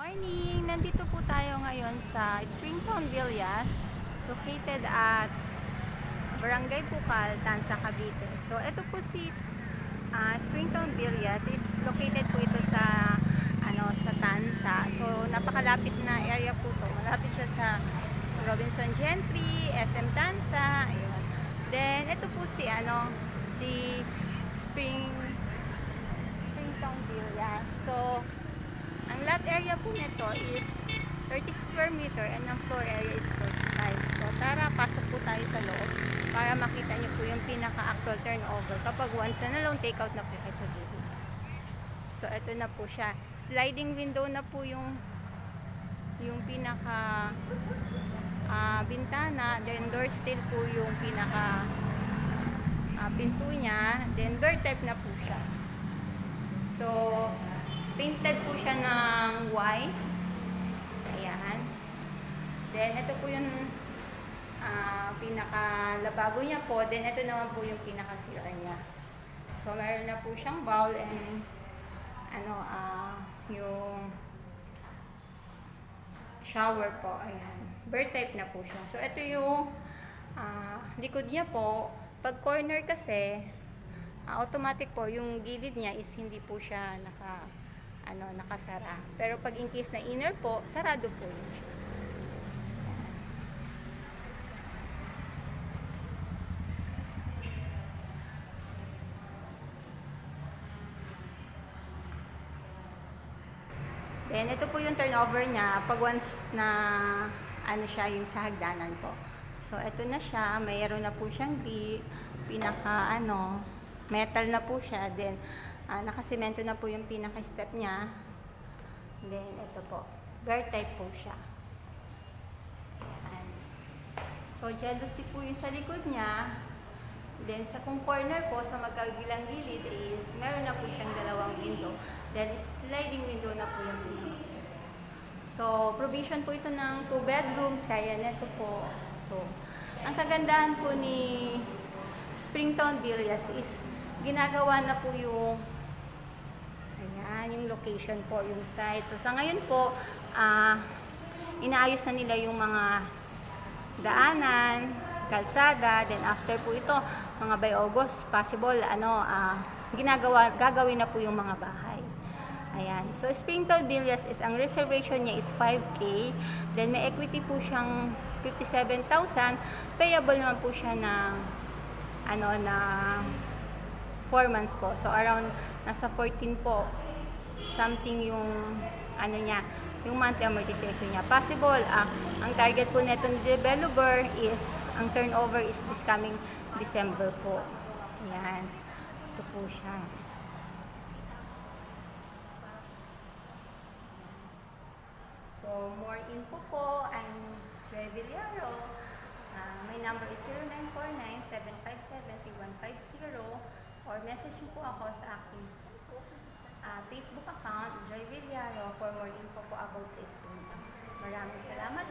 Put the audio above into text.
Morning! Nandito po tayo ngayon sa Springtown Villas, located at Barangay Bukal, Tanza, Cavite. So, ito po si Springtown Villas is located po ito sa sa Tanza. So, napakalapit na area po to. Malapit siya sa Robinson Gentry, SM Tanza, ayun. Then, ito po si si Springtown Villas. So, ang lot area po nito is 30 square meter and ang floor area is 45. So tara, pasok po tayo sa loob para makita nyo po yung pinaka-actual turnover kapag once na loan takeout na po ito dito. So ito na po siya. Sliding window na po yung pinaka bintana. Then door steel po yung pinaka pinto niya. Then door type na po siya. So painted po siya ng white. Ayan. Then, ito po yung pinaka-lababo niya po. Then, ito naman po yung pinaka-CR niya. So, meron na po siyang bowl and yung shower po. Ayan. Bird type na po siya. So, ito yung likod niya po. Pag corner kasi, automatic po, yung gilid niya is hindi po siya nakasara. Pero pag in case na inner po, sarado po yun siya. Then, ito po yung turnover niya pag once na siya yung sa hagdanan po. So, ito na siya. Mayroon na po siyang pinaka metal na po siya. Then, nakasemento na po yung pinaka-step niya. Then, ito po. Bear type po siya. Ayan. So, jealousy po yung sa likod niya. Then, sa kung corner po, sa magkagilang gilid is, meron na po siyang dalawang window. Then, sliding window na po yung window. So, provision po ito ng 2 bedrooms. Kaya neto po. So, ang kagandahan po ni Springtown Villas is, ginagawa na po yung yung location po, yung site. So, sa ngayon po, inaayos na nila yung mga daanan, kalsada, then after po ito, mga by August, possible, gagawin na po yung mga bahay. Ayan. So, Springtown Villas is, ang reservation niya is 5K. Then, may equity po siyang 57,000. Payable naman po siya na 4 months po. So, around, nasa 14 po something yung niya, yung monthly amortization niya. Possible, ang target po netong developer is, ang turnover is this coming December po. Ayan. Ito po siya. So, more info po, I'm Joy Villaro. My number is 0949-757-3150 or message po ako sa aking Facebook account, Joy Villaro, for more info po about sa Springtown. Maraming salamat